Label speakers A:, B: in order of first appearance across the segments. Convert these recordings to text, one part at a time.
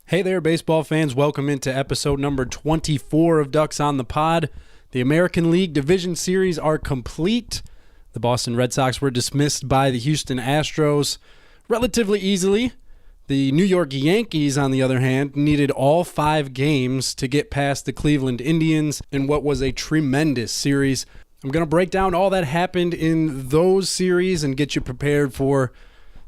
A: Hey there, baseball fans. Welcome into episode number 24 of Ducks on the Pod. The American League Division Series are complete. The Boston Red Sox were dismissed by the Houston Astros relatively easily. The New York Yankees, on the other hand, needed all 5 games to get past the Cleveland Indians in what was a tremendous series. I'm going to break down all that happened in those series and get you prepared for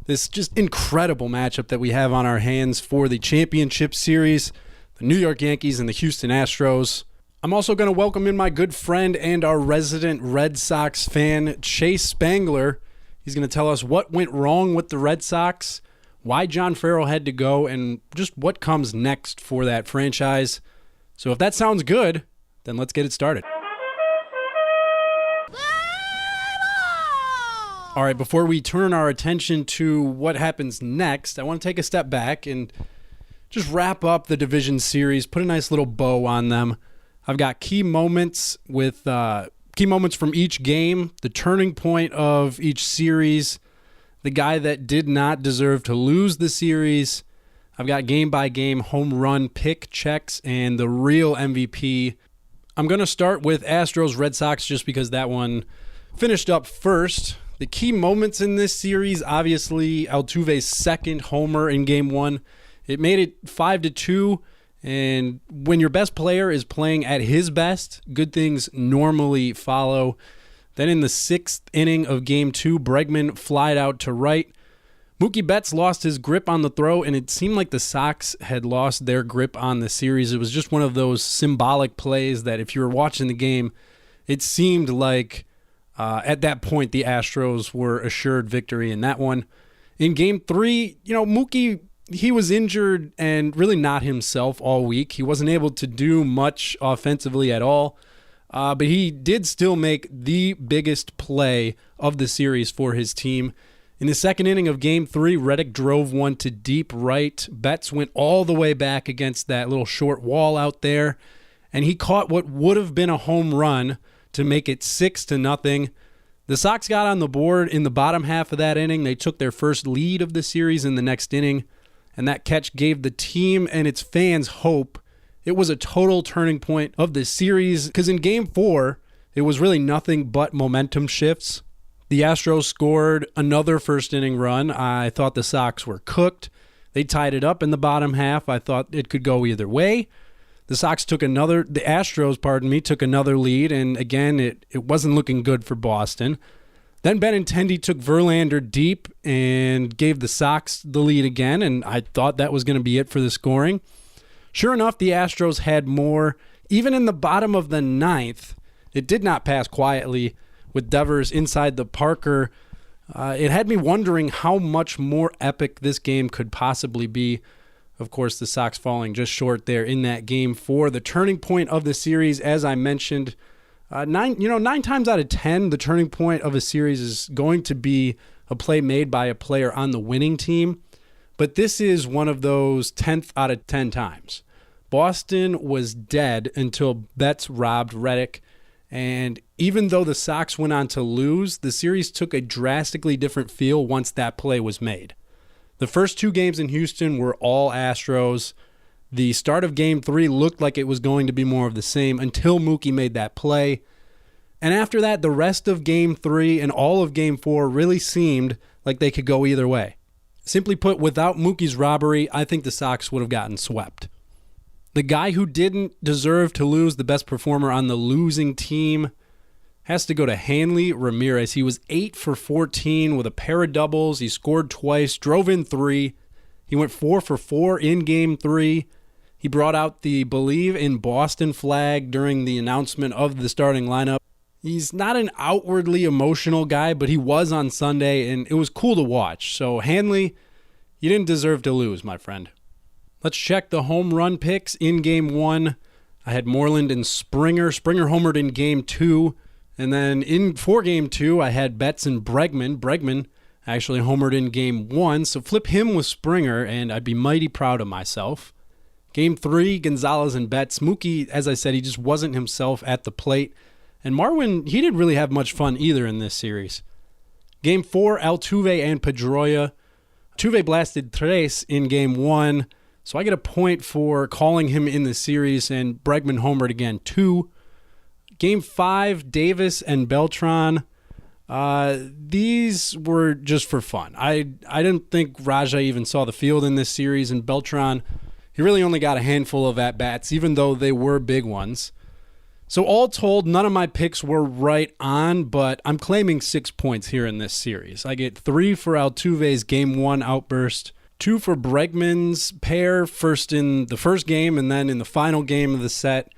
A: this just incredible matchup that we have on our hands for the championship series, the New York Yankees and the Houston Astros. I'm also going to welcome in my good friend and our resident Red Sox fan, Chase Spangler. He's going to tell us what went wrong with the Red Sox, why John Farrell had to go, and just what comes next for that franchise. So if that sounds good, then let's get it started. All right, before we turn our attention to what happens next, I want to take a step back and just wrap up the division series, put a nice little bow on them. I've got key moments from each game, the turning point of each series, the guy that did not deserve to lose the series. I've got game-by-game home run pick checks and the real MVP. I'm going to start with Astros Red Sox just because that one finished up first. The key moments in this series, obviously, Altuve's second homer in Game 1. It made it 5-2, and when your best player is playing at his best, good things normally follow. Then in the 6th inning of Game 2, Bregman flied out to right. Mookie Betts lost his grip on the throw, and it seemed like the Sox had lost their grip on the series. It was just one of those symbolic plays that if you were watching the game, it seemed like at that point, the Astros were assured victory in that one. In Game 3, Mookie, he was injured and really not himself all week. He wasn't able to do much offensively at all, but he did still make the biggest play of the series for his team. In the 2nd inning of Game 3, Reddick drove one to deep right. Betts went all the way back against that little short wall out there, and he caught what would have been a home run to make it 6-0. The Sox got on the board in the bottom half of that inning. They took their first lead of the series in the next inning, and that catch gave the team and its fans hope. It was a total turning point of the series because in Game 4, it was really nothing but momentum shifts. The Astros scored another first inning run. I thought the Sox were cooked. They tied it up in the bottom half. I thought it could go either way. The Astros took another lead, and again, it wasn't looking good for Boston. Then Benintendi took Verlander deep and gave the Sox the lead again, and I thought that was going to be it for the scoring. Sure enough, the Astros had more. Even in the bottom of the 9th, it did not pass quietly with Devers inside the Parker. It had me wondering how much more epic this game could possibly be. Of course, the Sox falling just short there in that Game 4. The turning point of the series, as I mentioned, 9 times out of 10, the turning point of a series is going to be a play made by a player on the winning team. But this is one of those 10th out of 10 times. Boston was dead until Betts robbed Reddick. And even though the Sox went on to lose, the series took a drastically different feel once that play was made. The first 2 games in Houston were all Astros. The start of Game 3 looked like it was going to be more of the same until Mookie made that play. And after that, the rest of Game 3 and all of Game 4 really seemed like they could go either way. Simply put, without Mookie's robbery, I think the Sox would have gotten swept. The guy who didn't deserve to lose, the best performer on the losing team, has to go to Hanley Ramirez. He was 8 for 14 with a pair of doubles. He scored twice, drove in 3. He went 4 for 4 in Game 3. He brought out the Believe in Boston flag during the announcement of the starting lineup. He's not an outwardly emotional guy, but he was on Sunday, and it was cool to watch. So Hanley, you didn't deserve to lose, my friend. Let's check the home run picks in Game 1. I had Moreland and Springer. Springer homered in Game 2. And then for Game 2, I had Betts and Bregman. Bregman actually homered in Game 1, so flip him with Springer, and I'd be mighty proud of myself. Game 3, Gonzalez and Betts. Mookie, as I said, he just wasn't himself at the plate. And Marwin, he didn't really have much fun either in this series. Game 4, Altuve and Pedroia. Altuve blasted tres in Game 1. So I get a point for calling him in the series, and Bregman homered again, 2. Game 5, Davis and Beltran. These were just for fun. I didn't think Raja even saw the field in this series, and Beltran, he really only got a handful of at-bats, even though they were big ones. So all told, none of my picks were right on, but I'm claiming 6 points here in this series. I get 3 for Altuve's Game 1 outburst, 2 for Bregman's pair, first in the first game and then in the final game of the set,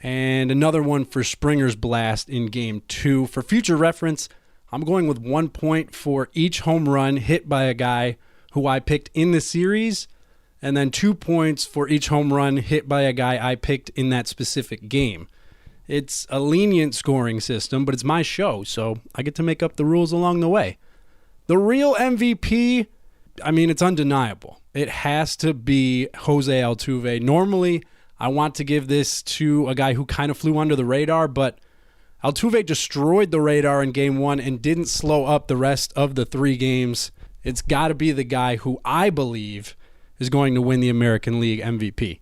A: and another one for Springer's blast in Game 2. For future reference, I'm going with 1 point for each home run hit by a guy who I picked in the series, and then 2 points for each home run hit by a guy I picked in that specific game. It's a lenient scoring system, but it's my show, so I get to make up the rules along the way. The real MVP, I mean, it's undeniable. It has to be Jose Altuve. Normally, I want to give this to a guy who kind of flew under the radar, but Altuve destroyed the radar in Game 1 and didn't slow up the rest of the 3 games. It's got to be the guy who I believe is going to win the American League MVP.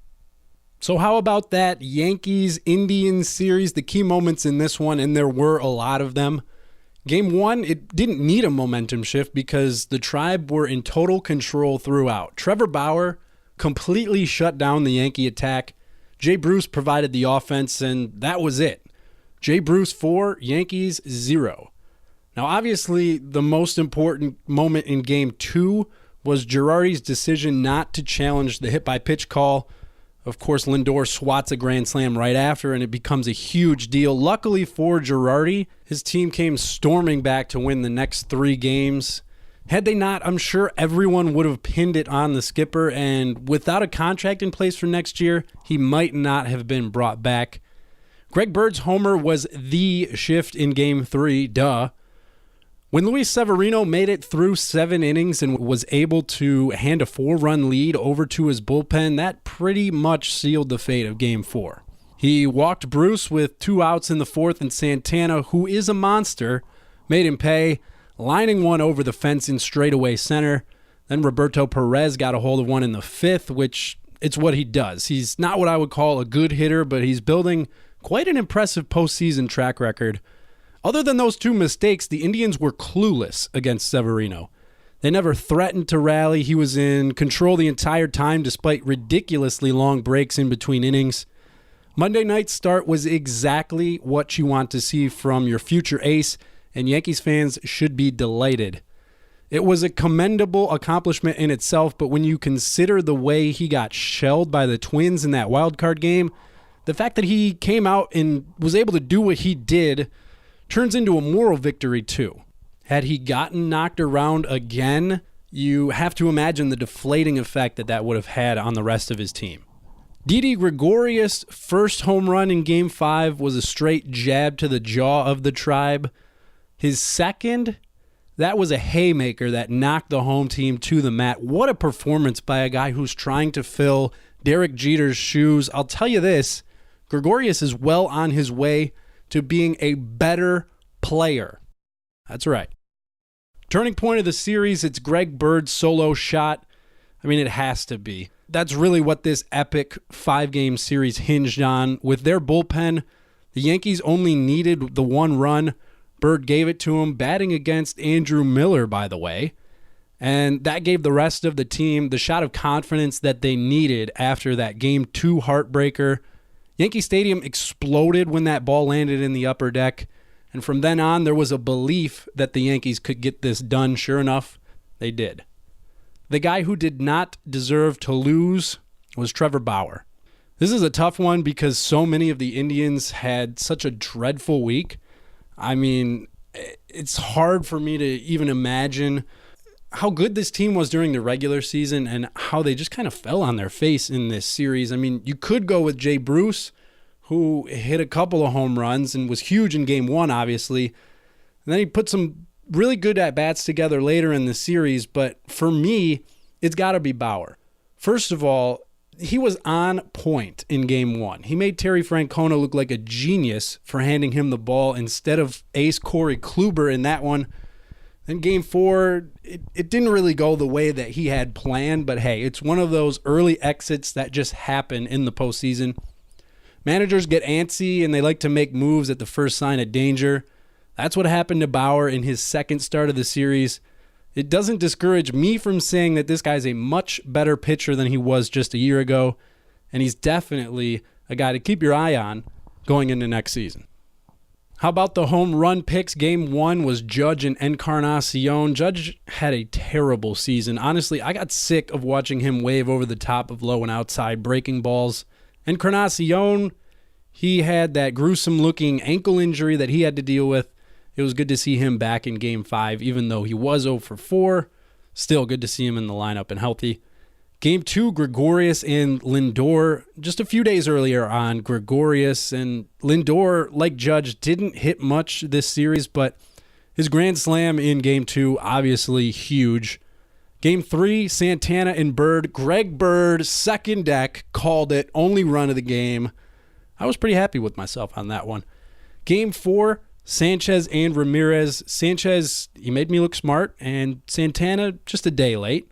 A: So how about that Yankees-Indians series? The key moments in this one, and there were a lot of them. Game 1, it didn't need a momentum shift because the Tribe were in total control throughout. Trevor Bauer completely shut down the Yankee attack. Jay Bruce provided the offense, and that was it. Jay Bruce 4, Yankees 0. Now, obviously, the most important moment in Game 2 was Girardi's decision not to challenge the hit-by-pitch call. Of course, Lindor swats a grand slam right after, and it becomes a huge deal. Luckily for Girardi, his team came storming back to win the next 3 games. Had they not, I'm sure everyone would have pinned it on the skipper, and without a contract in place for next year, he might not have been brought back. Greg Bird's homer was the shift in Game 3, duh. When Luis Severino made it through 7 innings and was able to hand a 4-run lead over to his bullpen, that pretty much sealed the fate of Game 4. He walked Bruce with 2 outs in the 4th, and Santana, who is a monster, made him pay, lining one over the fence in straightaway center. Then Roberto Perez got a hold of one in the 5th, which it's what he does. He's not what I would call a good hitter, but he's building quite an impressive postseason track record. Other than those 2 mistakes, the Indians were clueless against Severino. They never threatened to rally. He was in control the entire time despite ridiculously long breaks in between innings. Monday night's start was exactly what you want to see from your future ace, and Yankees fans should be delighted. It was a commendable accomplishment in itself, but when you consider the way he got shelled by the Twins in that wild card game, the fact that he came out and was able to do what he did turns into a moral victory too. Had he gotten knocked around again, you have to imagine the deflating effect that would have had on the rest of his team. Didi Gregorius' first home run in Game 5 was a straight jab to the jaw of the Tribe. His second, that was a haymaker that knocked the home team to the mat. What a performance by a guy who's trying to fill Derek Jeter's shoes. I'll tell you this, Gregorius is well on his way to being a better player. That's right. Turning point of the series, it's Greg Bird's solo shot. I mean, it has to be. That's really what this epic 5-game series hinged on. With their bullpen, the Yankees only needed the 1 run. Bird gave it to him, batting against Andrew Miller, by the way. And that gave the rest of the team the shot of confidence that they needed after that Game 2 heartbreaker. Yankee Stadium exploded when that ball landed in the upper deck, and from then on, there was a belief that the Yankees could get this done. Sure enough, they did. The guy who did not deserve to lose was Trevor Bauer. This is a tough one because so many of the Indians had such a dreadful week. I mean, it's hard for me to even imagine how good this team was during the regular season and how they just kind of fell on their face in this series. I mean, you could go with Jay Bruce, who hit a couple of home runs and was huge in Game 1, obviously. And then he put some really good at-bats together later in the series, but for me, it's got to be Bauer. First of all, he was on point in Game 1. He made Terry Francona look like a genius for handing him the ball instead of ace Corey Kluber in that one. Then game 4, it didn't really go the way that he had planned, but hey, it's one of those early exits that just happen in the postseason. Managers get antsy and they like to make moves at the first sign of danger. That's what happened to Bauer in his second start of the series. It doesn't discourage me from saying that this guy's a much better pitcher than he was just a year ago, and he's definitely a guy to keep your eye on going into next season. How about the home run picks? Game 1 was Judge and Encarnacion. Judge had a terrible season. Honestly, I got sick of watching him wave over the top of low and outside breaking balls. Encarnacion, he had that gruesome-looking ankle injury that he had to deal with. It was good to see him back in Game 5, even though he was 0 for 4. Still good to see him in the lineup and healthy. Game 2, Gregorius and Lindor. Just a few days earlier on, Gregorius and Lindor, like Judge, didn't hit much this series, but his grand slam in Game 2, obviously huge. Game 3, Santana and Bird. Greg Bird, second deck, called it. Only run of the game. I was pretty happy with myself on that one. Game 4, Sanchez and Ramirez. Sanchez, he made me look smart, and Santana just a day late.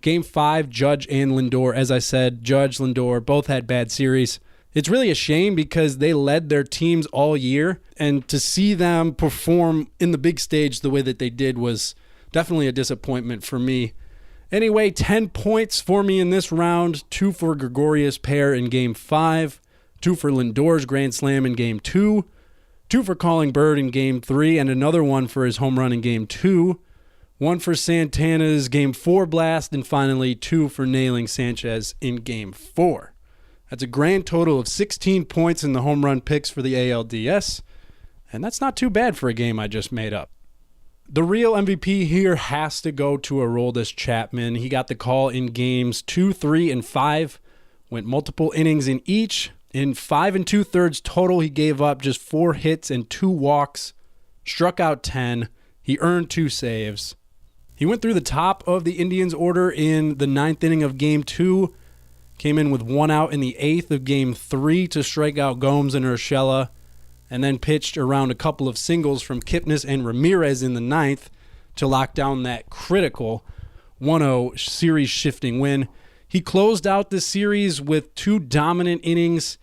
A: Game 5, Judge and Lindor. As I said, Judge, Lindor, both had bad series. It's really a shame because they led their teams all year, and to see them perform in the big stage the way that they did was definitely a disappointment for me. Anyway, 10 points for me in this round. 2 for Gregorius pair in Game 5. 2 for Lindor's grand slam in Game 2. 2 for calling Bird in Game 3, and another one for his home run in Game 2. 1 for Santana's Game 4 blast, and finally 2 for nailing Sanchez in Game 4. That's a grand total of 16 points in the home run picks for the ALDS, and that's not too bad for a game I just made up. The real MVP here has to go to Aroldis Chapman. He got the call in Games 2, 3, and 5, went multiple innings in each. In 5 2/3 total, he gave up just 4 hits and 2 walks, struck out 10. He earned 2 saves. He went through the top of the Indians' order in the 9th inning of Game 2, came in with 1 out in the 8th of Game 3 to strike out Gomes and Urshela, and then pitched around a couple of singles from Kipnis and Ramirez in the 9th to lock down that critical 1-0 series-shifting win. He closed out the series with 2 dominant innings,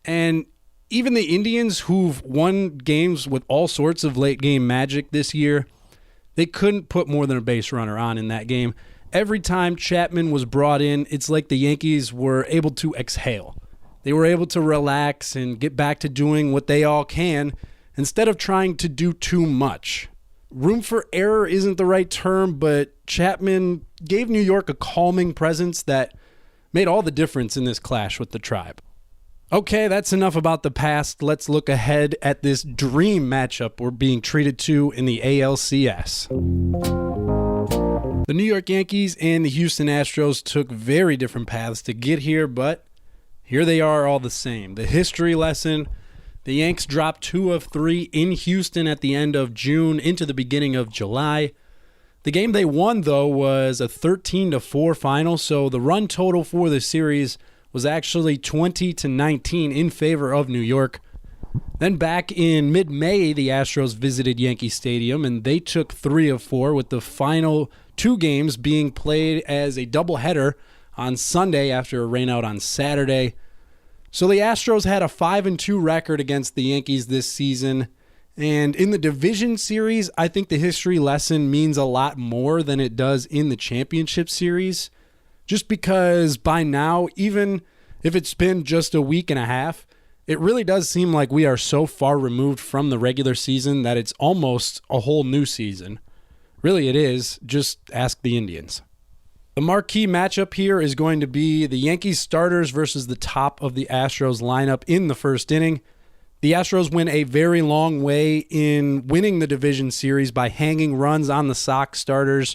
A: and even the Indians, who've won games with all sorts of late-game magic this year, they couldn't put more than a base runner on in that game. Every time Chapman was brought in, it's like the Yankees were able to exhale. They were able to relax and get back to doing what they all can instead of trying to do too much. Room for error isn't the right term, but Chapman gave New York a calming presence that made all the difference in this clash with the Tribe. Okay, that's enough about the past. Let's look ahead at this dream matchup we're being treated to in the ALCS. The New York Yankees and the Houston Astros took very different paths to get here, but here they are all the same. The history lesson: the Yanks dropped 2 of 3 in Houston at the end of June into the beginning of July. The game they won, though, was a 13-4 final, so the run total for the series was actually 20-19 in favor of New York. Then back in mid-May, the Astros visited Yankee Stadium, and they took 3 of 4, with the final 2 games being played as a doubleheader on Sunday after a rainout on Saturday. So the Astros had a 5-2 record against the Yankees this season, and in the division series, I think the history lesson means a lot more than it does in the championship series, just because by now, even if it's been just a week and a half, it really does seem like we are so far removed from the regular season that it's almost a whole new season. Really, it is. Just ask the Indians. The marquee matchup here is going to be the Yankees starters versus the top of the Astros lineup in the first inning. The Astros went a very long way in winning the division series by hanging runs on the Sox starters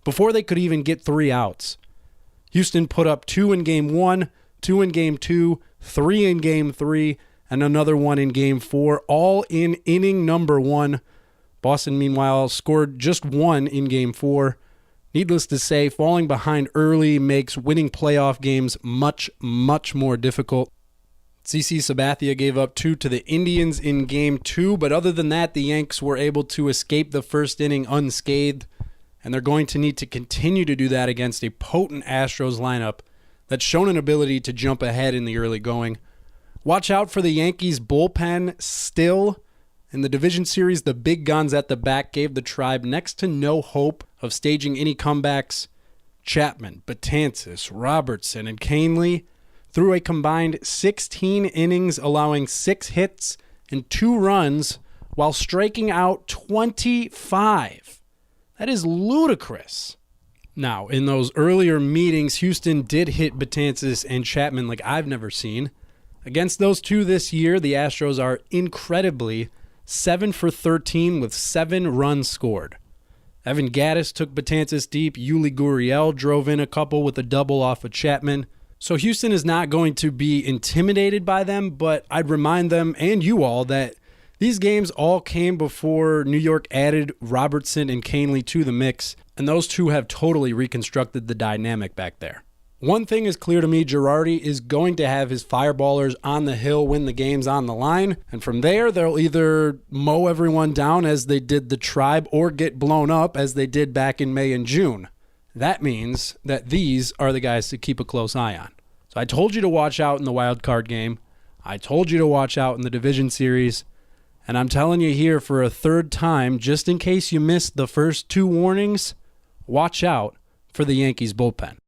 A: before they could even get 3 outs. Houston put up 2 in Game 1, 2 in Game 2, 3 in Game 3, and another 1 in Game 4, all in inning number 1. Boston, meanwhile, scored just 1 in Game 4. Needless to say, falling behind early makes winning playoff games much, much more difficult. CC Sabathia gave up 2 to the Indians in Game 2, but other than that, the Yanks were able to escape the first inning unscathed, and they're going to need to continue to do that against a potent Astros lineup that's shown an ability to jump ahead in the early going. Watch out for the Yankees bullpen still. In the division series, the big guns at the back gave the Tribe next to no hope of staging any comebacks. Chapman, Betances, Robertson, and Canely threw a combined 16 innings, allowing 6 hits and 2 runs while striking out 25. That is ludicrous. Now, in those earlier meetings, Houston did hit Betances and Chapman like I've never seen. Against those two this year, the Astros are incredibly 7 for 13 with 7 runs scored. Evan Gattis took Betances deep. Yuli Gurriel drove in a couple with a double off of Chapman. So Houston is not going to be intimidated by them, but I'd remind them and you all that these games all came before New York added Robertson and Canely to the mix, and those two have totally reconstructed the dynamic back there. One thing is clear to me, Girardi is going to have his fireballers on the hill when the game's on the line, and from there they'll either mow everyone down as they did the Tribe or get blown up as they did back in May and June. That means that these are the guys to keep a close eye on. So I told you to watch out in the wild card game. I told you to watch out in the division series. And I'm telling you here for a third time, just in case you missed the first 2 warnings, watch out for the Yankees bullpen.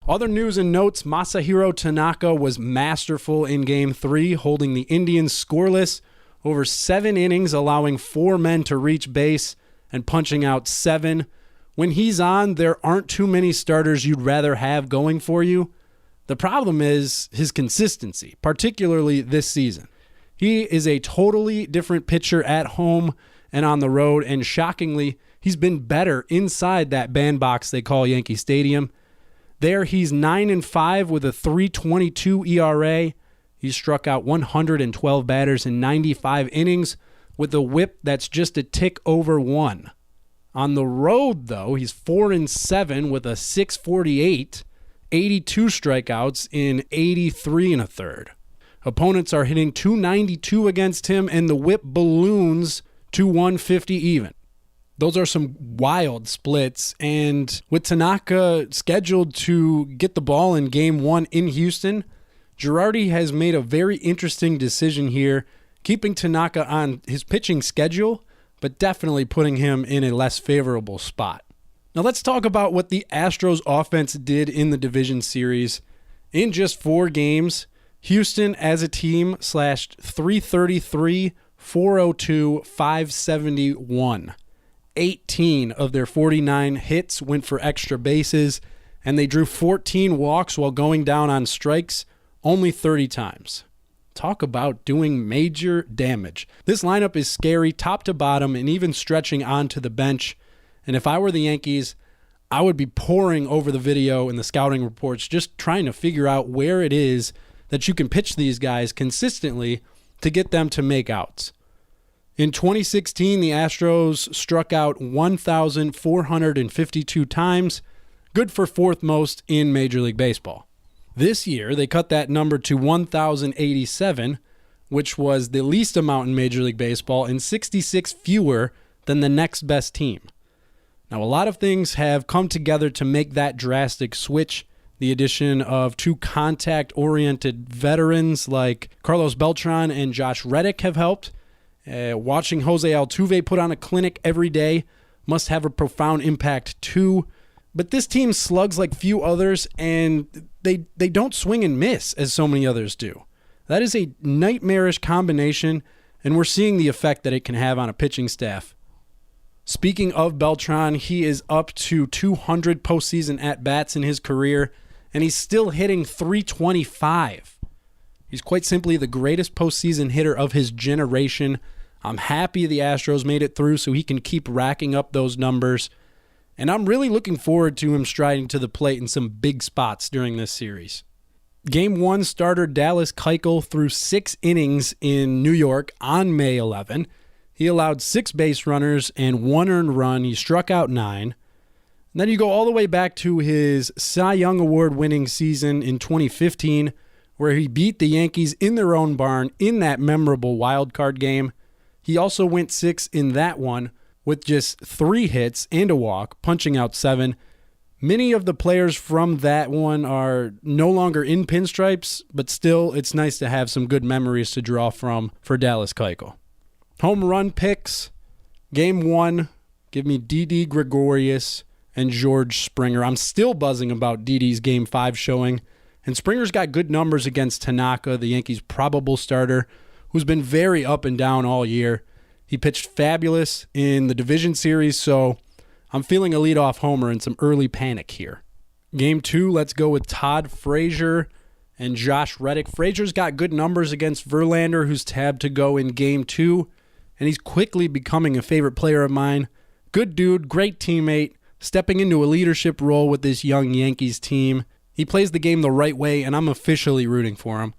A: Other news and notes, Masahiro Tanaka was masterful in Game 3, holding the Indians scoreless over 7 innings, allowing 4 men to reach base and punching out 7. When he's on, there aren't too many starters you'd rather have going for you. The problem is his consistency, particularly this season. He is a totally different pitcher at home and on the road, and shockingly, he's been better inside that bandbox they call Yankee Stadium. There, he's 9-5 with a 3.22 ERA. He's struck out 112 batters in 95 innings with a whip that's just a tick over 1. On the road, though, he's 4-7 with a 6.48, 82 strikeouts in 83 1/3. Opponents are hitting 292 against him, and the whip balloons to 150 even. Those are some wild splits, and with Tanaka scheduled to get the ball in Game 1 in Houston, Girardi has made a very interesting decision here, keeping Tanaka on his pitching schedule, but definitely putting him in a less favorable spot. Now let's talk about what the Astros offense did in the division series. In just 4 games, Houston as a team slashed .333, .402, .571. 18 of their 49 hits went for extra bases, and they drew 14 walks while going down on strikes only 30 times. Talk about doing major damage. This lineup is scary top to bottom and even stretching onto the bench. And if I were the Yankees, I would be poring over the video and the scouting reports, just trying to figure out where it is that you can pitch these guys consistently to get them to make outs. In 2016, the Astros struck out 1,452 times, good for 4th most in Major League Baseball. This year, they cut that number to 1,087, which was the least amount in Major League Baseball and 66 fewer than the next best team. Now, a lot of things have come together to make that drastic switch. The addition of 2 contact-oriented veterans like Carlos Beltran and Josh Reddick have helped. Watching Jose Altuve put on a clinic every day must have a profound impact too. But this team slugs like few others, and they don't swing and miss as so many others do. That is a nightmarish combination, and we're seeing the effect that it can have on a pitching staff. Speaking of Beltran, he is up to 200 postseason at-bats in his career, and he's still hitting .325. He's quite simply the greatest postseason hitter of his generation. I'm happy the Astros made it through so he can keep racking up those numbers. And I'm really looking forward to him striding to the plate in some big spots during this series. Game 1 starter Dallas Keuchel threw 6 innings in New York on May 11. He allowed 6 base runners and 1 earned run. He struck out 9. And then you go all the way back to his Cy Young Award winning season in 2015, where he beat the Yankees in their own barn in that memorable wild card game. He also went 6 in that one with just 3 hits and a walk, punching out 7. Many of the players from that one are no longer in pinstripes, but still, it's nice to have some good memories to draw from for Dallas Keuchel. Home run picks. Game 1, give me Didi Gregorius and George Springer. I'm still buzzing about Didi's Game 5 showing. And Springer's got good numbers against Tanaka, the Yankees' probable starter, who's been very up and down all year. He pitched fabulous in the division series, so I'm feeling a leadoff homer and some early panic here. Game 2, let's go with Todd Frazier and Josh Reddick. Frazier's got good numbers against Verlander, who's tabbed to go in Game 2, and he's quickly becoming a favorite player of mine. Good dude, great teammate, stepping into a leadership role with this young Yankees team. He plays the game the right way, and I'm officially rooting for him.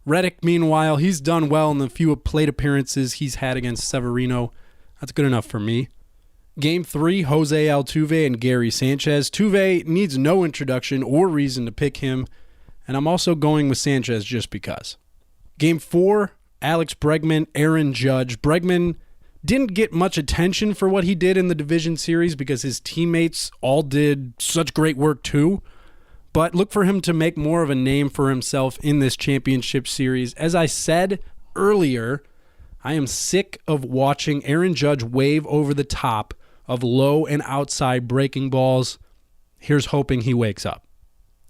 A: Reddick, meanwhile, he's done well in the few plate appearances he's had against Severino. That's good enough for me. Game 3, Jose Altuve and Gary Sanchez. Tuve needs no introduction or reason to pick him, and I'm also going with Sanchez just because. Game 4, Alex Bregman, Aaron Judge. Bregman didn't get much attention for what he did in the division series because his teammates all did such great work too. But look for him to make more of a name for himself in this championship series. As I said earlier, I am sick of watching Aaron Judge wave over the top of low and outside breaking balls. Here's hoping he wakes up.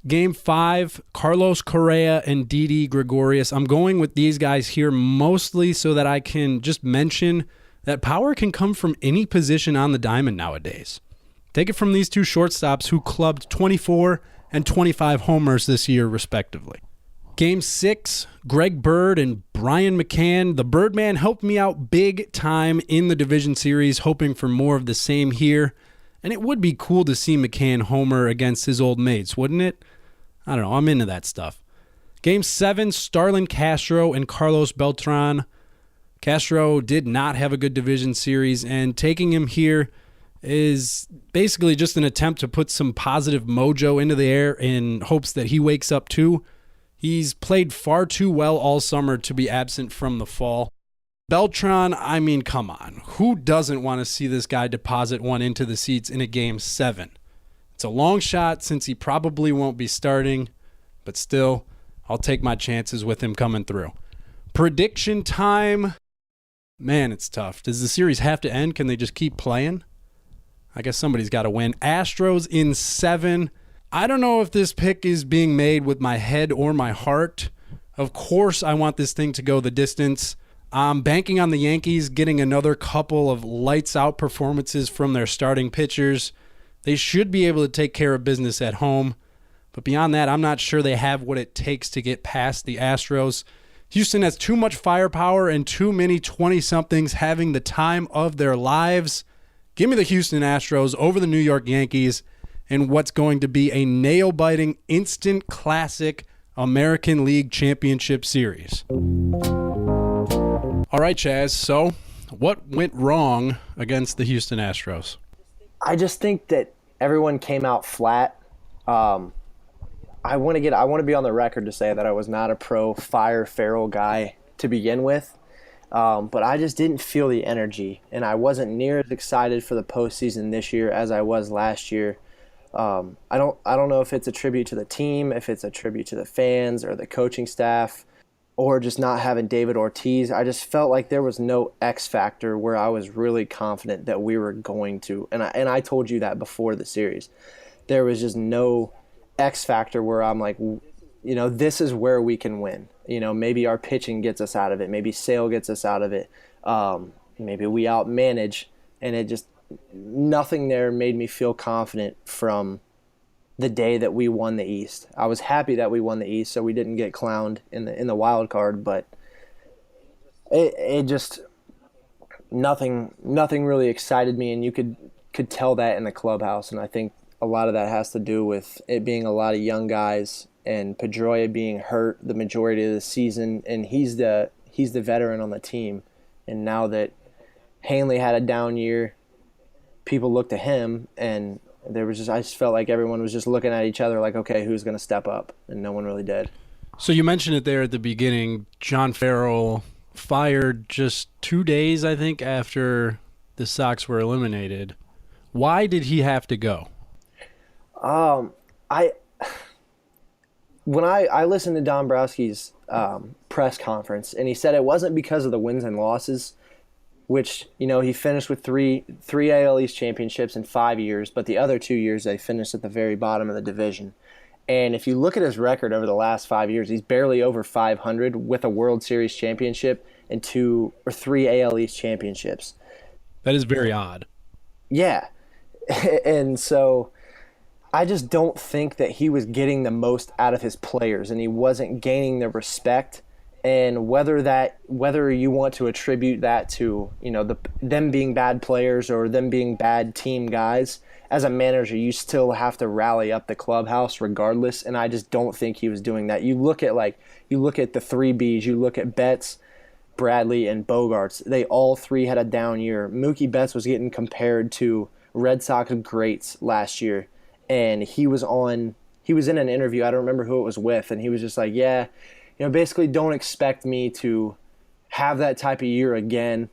A: Game 5, Carlos Correa and Didi Gregorius. I'm going with these guys here mostly so that I can just mention that power can come from any position on the diamond nowadays. Take it from these two shortstops who clubbed 24 and 25 homers this year, respectively. Game 6, Greg Bird and Brian McCann. The Birdman helped me out big time in the division series, hoping for more of the same here. And it would be cool to see McCann homer against his old mates, wouldn't it? I don't know, I'm into that stuff. Game 7, Starlin Castro and Carlos Beltran. Castro did not have a good division series, and taking him here is basically just an attempt to put some positive mojo into the air in hopes that he wakes up too. He's played far too well all summer to be absent from the fall. Beltran, I mean, come on. Who doesn't want to see this guy deposit one into the seats in a Game 7? It's a long shot since he probably won't be starting, but still, I'll take my chances with him coming through. Prediction time. Man, it's tough. Does the series have to end? Can they just keep playing? I guess somebody's got to win. Astros in 7. I don't know if this pick is being made with my head or my heart. Of course, I want this thing to go the distance. I'm banking on the Yankees getting another couple of lights-out performances from their starting pitchers. They should be able to take care of business at home. But beyond that, I'm not sure they have what it takes to get past the Astros. Houston has too much firepower and too many 20-somethings having the time of their lives. Give me the Houston Astros over the New York Yankees in what's going to be a nail-biting, instant classic American League Championship Series. All right, Chaz, so what went wrong against the Houston Astros?
B: I just think that everyone came out flat. I want to be on the record to say that I was not a pro Fire Farrell guy to begin with. But I just didn't feel the energy, and I wasn't near as excited for the postseason this year as I was last year. I don't know if it's a tribute to the team, if it's a tribute to the fans or the coaching staff, or just not having David Ortiz. I just felt like there was no X factor where I was really confident that we were going to. And I told you that before the series. There was just no X factor where I'm like, this is where we can win. Maybe our pitching gets us out of it. Maybe Sale gets us out of it. Maybe we outmanage. And it just, nothing there made me feel confident from the day that we won the East. I was happy that we won the East, so we didn't get clowned in the wild card, but it just, nothing really excited me, and you could tell that in the clubhouse. And I think a lot of that has to do with it being a lot of young guys and Pedroia being hurt the majority of the season, and he's the veteran on the team. And now that Hanley had a down year, people look to him, and I just felt like everyone was just looking at each other like, okay, who's going to step up? And no one really did.
A: So you mentioned it there at the beginning. John Farrell fired just 2 days, I think, after the Sox were eliminated. Why did he have to go?
B: I when I listened to Dombrowski's press conference, and he said it wasn't because of the wins and losses, which, you know, he finished with three AL East championships in 5 years, but the other 2 years they finished at the very bottom of the division. And if you look at his record over the last 5 years, he's barely over 500 with a World Series championship and 2 or 3 AL East championships.
A: That is very odd.
B: Yeah. And so I just don't think that he was getting the most out of his players, and he wasn't gaining the respect. And whether you want to attribute that to, you know, them being bad players or them being bad team guys, as a manager, you still have to rally up the clubhouse regardless. And I just don't think he was doing that. You look at the three Bs, you look at Betts, Bradley, and Bogarts. They all three had a down year. Mookie Betts was getting compared to Red Sox greats last year, and he was in an interview. I don't remember who it was with, and he was just like, yeah, you know, basically don't expect me to have that type of year again.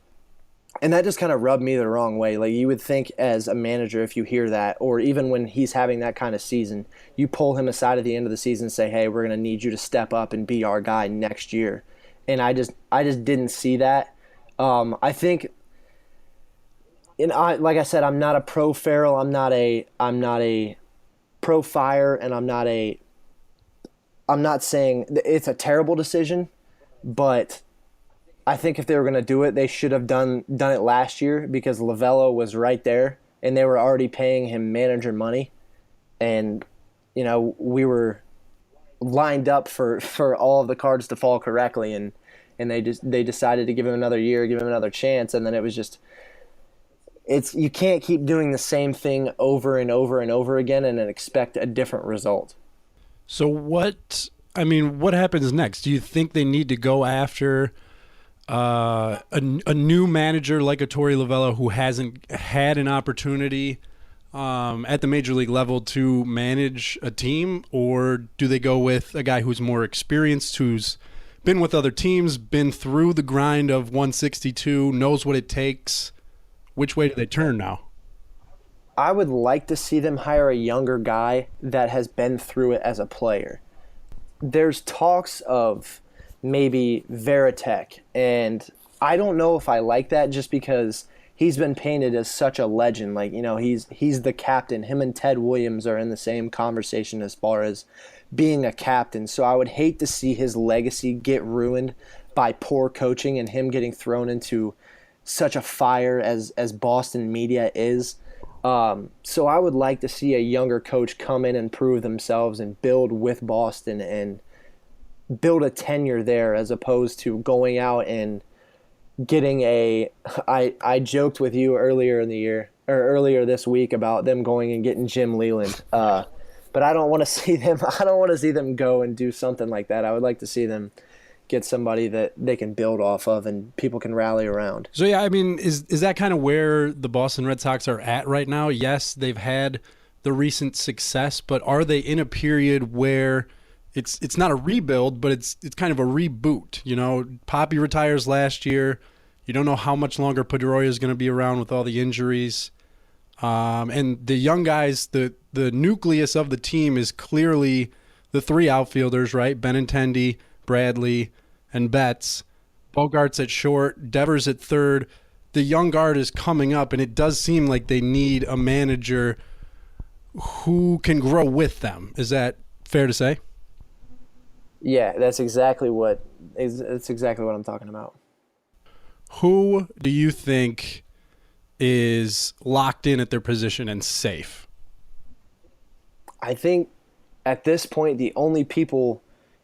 B: And that just kind of rubbed me the wrong way. Like, you would think as a manager, if you hear that, or even when he's having that kind of season, you pull him aside at the end of the season and say, hey, we're going to need you to step up and be our guy next year. And I just didn't see that. I think, like I said, I'm not a pro Farrell. I'm not a pro Fire, and I'm not saying it's a terrible decision, but I think if they were going to do it, they should have done it last year, because Lovello was right there and they were already paying him manager money. And, you know, we were lined up for all of the cards to fall correctly, and they decided to give him another year, give him another chance. And then it was just, you can't keep doing the same thing over and over and over again and then expect a different result.
A: So what happens next? Do you think they need to go after a new manager like a Torey Lovello who hasn't had an opportunity at the major league level to manage a team, or do they go with a guy who's more experienced, who's been with other teams, been through the grind of 162, knows what it takes? Which way do they turn now?
B: I would like to see them hire a younger guy that has been through it as a player. There's talks of maybe Veritek, and I don't know if I like that, just because he's been painted as such a legend. Like, you know, he's the captain. Him and Ted Williams are in the same conversation as far as being a captain. So I would hate to see his legacy get ruined by poor coaching and him getting thrown into such a fire as Boston media is. So I would like to see a younger coach come in and prove themselves and build with Boston and build a tenure there, as opposed to going out and getting I joked with you earlier in the year, or earlier this week, about them going and getting Jim Leland. But I don't want to see them go and do something like that. I would like to see them get somebody that they can build off of and people can rally around.
A: So, yeah, I mean, is that kind of where the Boston Red Sox are at right now? Yes, they've had the recent success, but are they in a period where it's not a rebuild, but it's kind of a reboot? You know, Poppy retires last year. You don't know how much longer Pedroia is going to be around with all the injuries. And the young guys, the nucleus of the team is clearly the three outfielders, right? Benintendi, Bradley, and Betts. Bogarts at short, Devers at third. The young guard is coming up, and it does seem like they need a manager who can grow with them. Is that fair to say?
B: Yeah, that's exactly what I'm talking about.
A: Who do you think is locked in at their position and safe?
B: I think at this point the only people,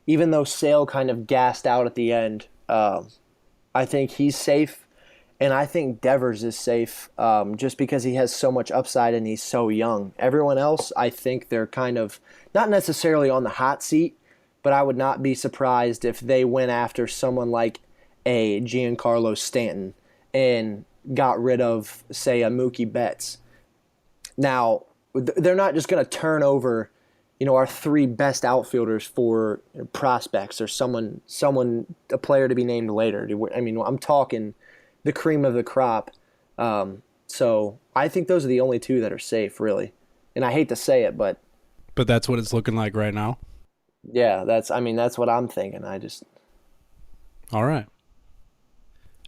B: even though Sale kind of gassed out at the end, I think he's safe, and I think Devers is safe, just because he has so much upside and he's so young. Everyone else, I think they're kind of not necessarily on the hot seat, but I would not be surprised if they went after someone like a Giancarlo Stanton and got rid of, say, a Mookie Betts. Now, they're not just going to turn over our three best outfielders for prospects or a player to be named later. I mean, I'm talking the cream of the crop. So I think those are the only two that are safe, really. And I hate to say it, but
A: that's what it's looking like right now.
B: Yeah, that's what I'm thinking.
A: All right.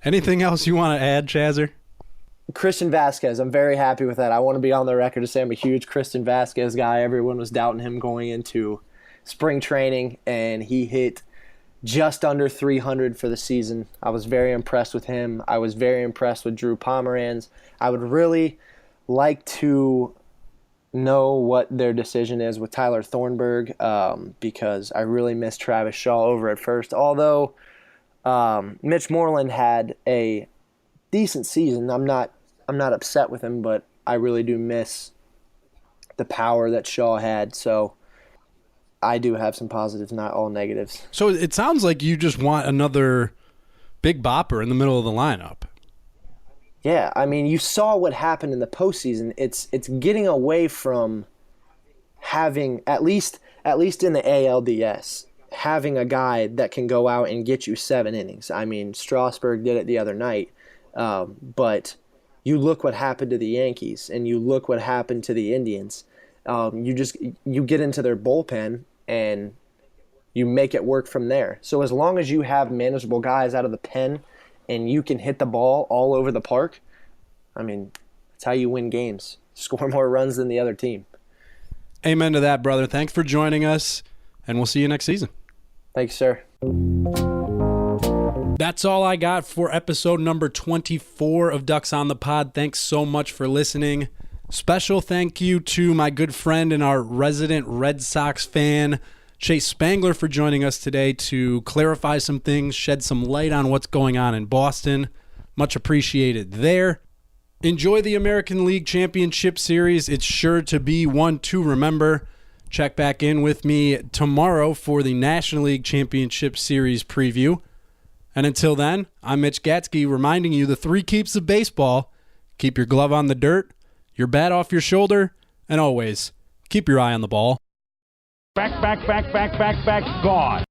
A: Anything else you want to add, Chazzer?
B: Christian Vasquez, I'm very happy with that. I want to be on the record to say I'm a huge Christian Vasquez guy. Everyone was doubting him going into spring training, and he hit just under 300 for the season. I was very impressed with him. I was very impressed with Drew Pomeranz. I would really like to know what their decision is with Tyler Thornburg, because I really miss Travis Shaw over at first. Although Mitch Moreland had a decent season, I'm not upset with him, but I really do miss the power that Shaw had. So I do have some positives, not all negatives.
A: So it sounds like you just want another big bopper in the middle of the lineup.
B: Yeah, I mean, you saw what happened in the postseason. It's getting away from having, at least in the ALDS, having a guy that can go out and get you 7 innings. I mean, Strasburg did it the other night, but you look what happened to the Yankees, and you look what happened to the Indians. You get into their bullpen, and you make it work from there. So as long as you have manageable guys out of the pen, and you can hit the ball all over the park, I mean, that's how you win games. Score more runs than the other team.
A: Amen to that, brother. Thanks for joining us, and we'll see you next season.
B: Thanks, sir.
A: That's all I got for episode number 24 of Ducks on the Pod. Thanks so much for listening. Special thank you to my good friend and our resident Red Sox fan, Chase Spangler, for joining us today to clarify some things, shed some light on what's going on in Boston. Much appreciated there. Enjoy the American League Championship Series. It's sure to be one to remember. Check back in with me tomorrow for the National League Championship Series preview. And until then, I'm Mitch Gatsky reminding you the 3 keeps of baseball: keep your glove on the dirt, your bat off your shoulder, and always keep your eye on the ball.
C: Back, gone.